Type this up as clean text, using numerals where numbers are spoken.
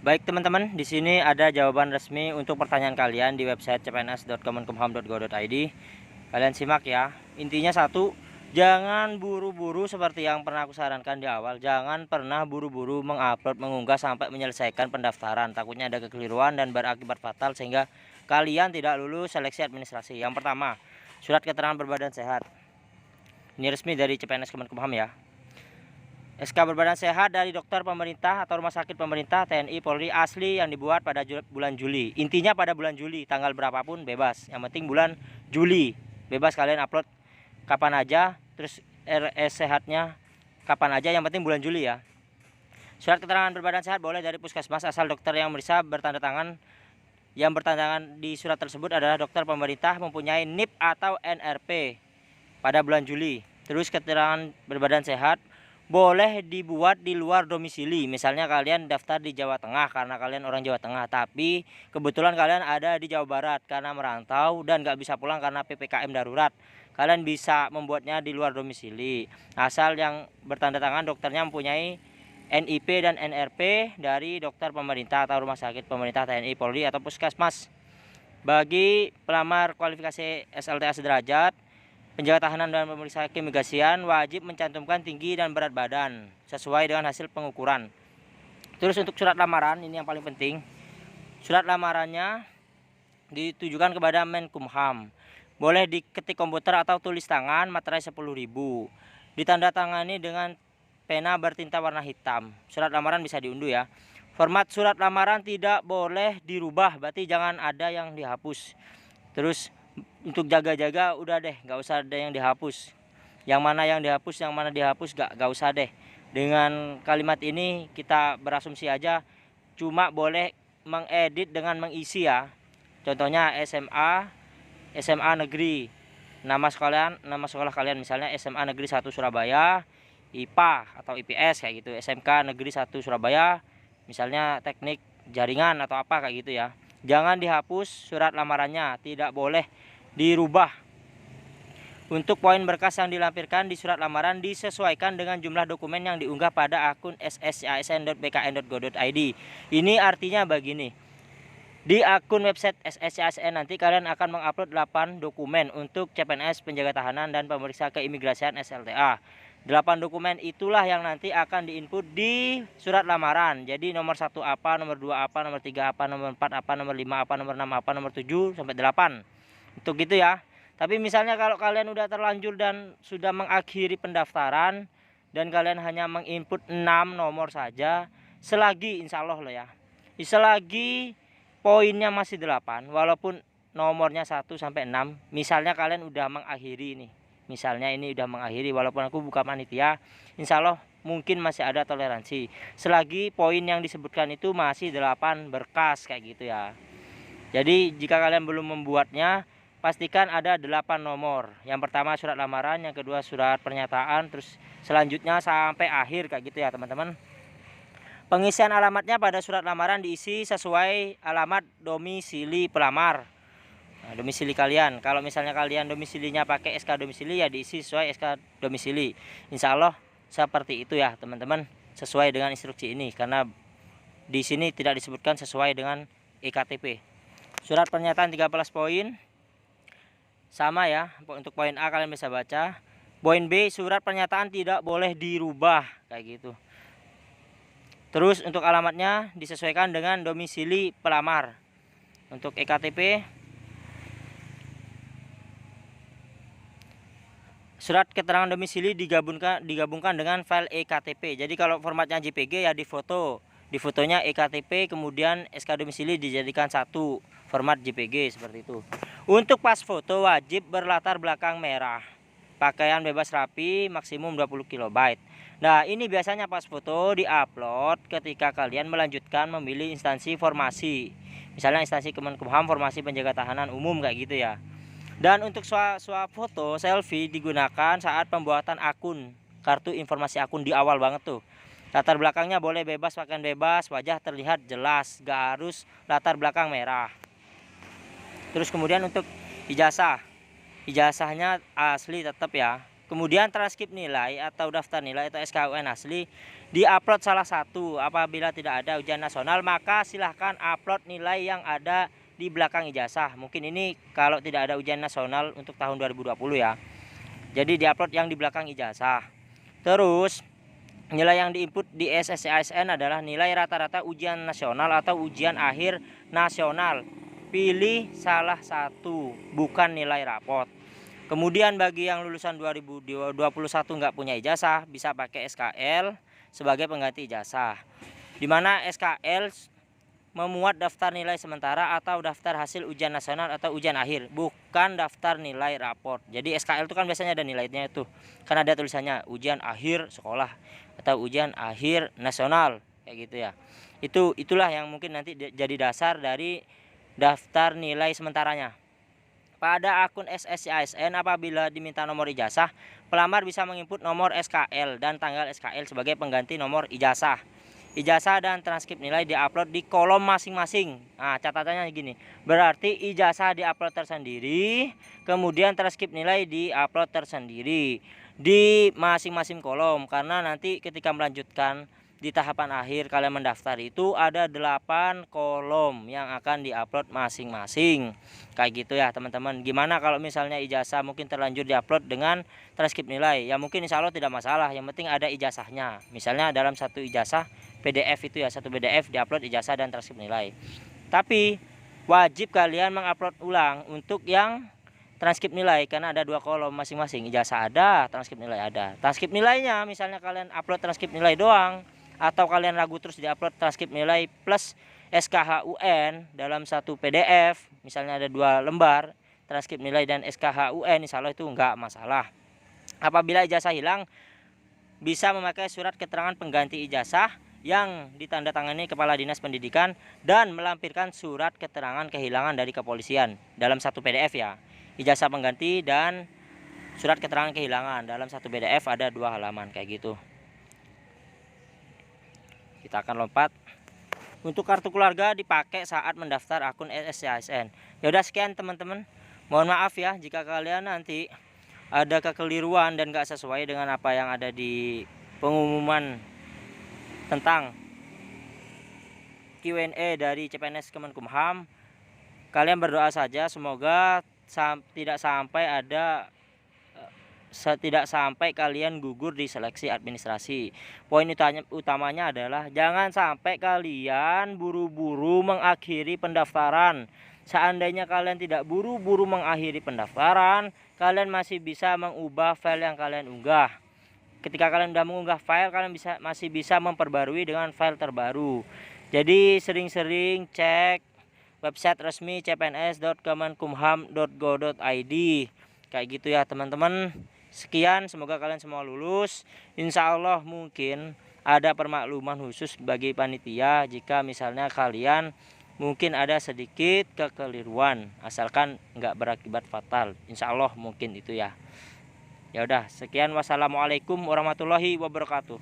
Baik teman-teman, di sini ada jawaban resmi untuk pertanyaan kalian di website cpns.kemenkumham.go.id. Kalian simak ya. Intinya satu, jangan buru-buru seperti yang pernah aku sarankan di awal. Jangan pernah buru-buru mengupload, mengunggah sampai menyelesaikan pendaftaran. Takutnya ada kekeliruan dan berakibat fatal sehingga kalian tidak lulus seleksi administrasi. Yang pertama, surat keterangan berbadan sehat. Ini resmi dari CPNS Kemenkumham ya. SK berbadan sehat dari dokter pemerintah atau rumah sakit pemerintah, TNI, Polri asli yang dibuat pada bulan Juli. Intinya pada bulan Juli, tanggal berapapun bebas. Yang penting bulan Juli. Bebas kalian upload kapan aja, terus RS sehatnya kapan aja, yang penting bulan Juli ya. Surat keterangan berbadan sehat boleh dari puskesmas asal dokter yang meriksa bertanda tangan. Yang bertanda tangan di surat tersebut adalah dokter pemerintah mempunyai NIP atau NRP pada bulan Juli. Terus keterangan berbadan sehat boleh dibuat di luar domisili. Misalnya kalian daftar di Jawa Tengah karena kalian orang Jawa Tengah, tapi kebetulan kalian ada di Jawa Barat karena merantau dan nggak bisa pulang karena PPKM darurat. Kalian bisa membuatnya di luar domisili, asal yang bertanda tangan dokternya mempunyai NIP dan NRP dari dokter pemerintah atau rumah sakit pemerintah, TNI, Polri atau puskesmas. Bagi pelamar kualifikasi SLTA sederajat, penjaga tahanan dan pemeriksa keimigrasian wajib mencantumkan tinggi dan berat badan sesuai dengan hasil pengukuran. Terus untuk surat lamaran, ini yang paling penting. Surat lamarannya ditujukan kepada Menkumham. Boleh diketik komputer atau tulis tangan, materai 10.000. Ditandatangani dengan pena bertinta warna hitam. Surat lamaran bisa diunduh ya. Format surat lamaran tidak boleh dirubah, berarti jangan ada yang dihapus. Terus untuk jaga-jaga udah deh, nggak usah ada yang dihapus. Yang mana yang dihapus, yang mana dihapus, nggak usah deh. Dengan kalimat ini kita berasumsi aja, cuma boleh mengedit dengan mengisi ya. Contohnya SMA negeri, nama sekolah kalian misalnya SMA negeri 1 Surabaya, IPA atau IPS kayak gitu. SMK negeri 1 Surabaya, misalnya teknik jaringan atau apa kayak gitu ya. Jangan dihapus surat lamarannya, tidak boleh dirubah. Untuk poin berkas yang dilampirkan di surat lamaran disesuaikan dengan jumlah dokumen yang diunggah pada akun sscsn.bkn.go.id. Ini artinya begini. Di akun website SSCASN nanti kalian akan mengupload 8 dokumen untuk CPNS penjaga tahanan dan pemeriksa keimigrasian SLTA. 8 dokumen itulah yang nanti akan diinput di surat lamaran. Jadi nomor 1 apa, nomor 2 apa, nomor 3 apa, nomor 4 apa, nomor 5 apa, nomor 6 apa, nomor 7 sampai 8. Untuk gitu ya. Tapi misalnya kalau kalian udah terlanjur dan sudah mengakhiri pendaftaran dan kalian hanya menginput 6 nomor saja, selagi insya Allah loh ya. Selagi poinnya masih 8 walaupun nomornya 1 sampai 6, misalnya kalian udah mengakhiri nih. Misalnya ini udah mengakhiri, walaupun aku bukan panitia, insya Allah mungkin masih ada toleransi. Selagi poin yang disebutkan itu masih 8 berkas kayak gitu ya. Jadi jika kalian belum membuatnya, pastikan ada 8 nomor. Yang pertama surat lamaran, yang kedua surat pernyataan, terus selanjutnya sampai akhir kayak gitu ya teman-teman. Pengisian alamatnya pada surat lamaran diisi sesuai alamat domisili pelamar. Nah, domisili kalian. Kalau misalnya kalian domisilinya pakai SK domisili ya diisi sesuai SK domisili. Insya Allah seperti itu ya teman-teman. Sesuai dengan instruksi ini karena di sini tidak disebutkan sesuai dengan EKTP. Surat pernyataan 13 poin. Sama ya. Untuk poin A kalian bisa baca. Poin B, surat pernyataan tidak boleh dirubah kayak gitu. Terus untuk alamatnya disesuaikan dengan domisili pelamar. Untuk EKTP, surat keterangan domisili digabungkan dengan file EKTP. Jadi kalau formatnya JPG ya difoto. Di fotonya EKTP kemudian SK domisili dijadikan satu, format JPG seperti itu. Untuk pas foto wajib berlatar belakang merah. Pakaian bebas rapi maksimum 20 KB. Nah, ini biasanya pas foto diupload ketika kalian melanjutkan memilih instansi formasi. Misalnya instansi Kemenkumham formasi penjaga tahanan umum kayak gitu ya. Dan untuk swap foto selfie digunakan saat pembuatan akun, kartu informasi akun di awal banget tuh. Latar belakangnya boleh bebas, pakaian bebas, wajah terlihat jelas, gak harus latar belakang merah. Terus kemudian untuk ijazahnya asli tetap ya. Kemudian transkrip nilai atau daftar nilai atau SKUN asli diupload salah satu. Apabila tidak ada ujian nasional, maka silahkan upload nilai yang ada di belakang ijazah. Mungkin ini kalau tidak ada ujian nasional untuk tahun 2020 ya. Jadi diupload yang di belakang ijazah. Terus nilai yang diinput di SSCASN adalah nilai rata-rata ujian nasional atau ujian akhir nasional. Pilih salah satu, bukan nilai rapot. Kemudian bagi yang lulusan 2021 nggak punya ijazah, bisa pakai SKL sebagai pengganti ijazah. Dimana SKL memuat daftar nilai sementara atau daftar hasil ujian nasional atau ujian akhir, bukan daftar nilai raport. Jadi SKL itu kan biasanya ada nilainya itu, kan ada tulisannya ujian akhir sekolah atau ujian akhir nasional kayak gitu ya. Itulah yang mungkin nanti jadi dasar dari daftar nilai sementaranya. Pada akun SSCASN apabila diminta nomor ijazah, pelamar bisa menginput nomor SKL dan tanggal SKL sebagai pengganti nomor ijazah. Ijazah dan transkrip nilai diupload di kolom masing-masing. Nah, catatannya gini. Berarti ijazah diupload tersendiri, kemudian transkrip nilai diupload tersendiri di masing-masing kolom, karena nanti ketika melanjutkan di tahapan akhir kalian mendaftar itu ada 8 kolom yang akan diupload masing-masing. Kayak gitu ya teman-teman. Gimana kalau misalnya ijazah mungkin terlanjur diupload dengan transkrip nilai? Ya mungkin insya Allah tidak masalah, yang penting ada ijazahnya. Misalnya dalam satu ijazah PDF itu ya, satu PDF diupload ijazah dan transkrip nilai. Tapi wajib kalian mengupload ulang untuk yang transkrip nilai, karena ada 2 kolom masing-masing. Ijazah ada, transkrip nilai ada. Transkrip nilainya misalnya kalian upload transkrip nilai doang, atau kalian ragu terus diupload transkrip nilai plus SKHUN dalam satu PDF, misalnya ada 2 lembar transkrip nilai dan SKHUN, insya Allah itu enggak masalah. Apabila ijazah hilang, bisa memakai surat keterangan pengganti ijazah yang ditandatangani Kepala Dinas Pendidikan dan melampirkan surat keterangan kehilangan dari kepolisian dalam satu PDF ya. Ijazah pengganti dan surat keterangan kehilangan dalam satu PDF ada 2 halaman kayak gitu. Kita akan lompat. Untuk kartu keluarga dipakai saat mendaftar akun SSCASN. Ya udah sekian teman-teman. Mohon maaf ya jika kalian nanti ada kekeliruan dan gak sesuai dengan apa yang ada di pengumuman tentang Q&A dari CPNS Kemenkumham. Kalian berdoa saja semoga tidak sampai kalian gugur di seleksi administrasi. Poin utamanya adalah jangan sampai kalian buru-buru mengakhiri pendaftaran. Seandainya kalian tidak buru-buru mengakhiri pendaftaran, kalian masih bisa mengubah file yang kalian unggah. Ketika kalian sudah mengunggah file, kalian masih bisa memperbarui dengan file terbaru. Jadi sering-sering cek website resmi cpns.kemenkumham.go.id. Kayak gitu ya teman-teman. Sekian, semoga kalian semua lulus. Insya Allah mungkin ada permakluman khusus bagi panitia jika misalnya kalian mungkin ada sedikit kekeliruan, asalkan nggak berakibat fatal. Insya Allah mungkin itu ya. Ya udah, sekian, wassalamualaikum warahmatullahi wabarakatuh.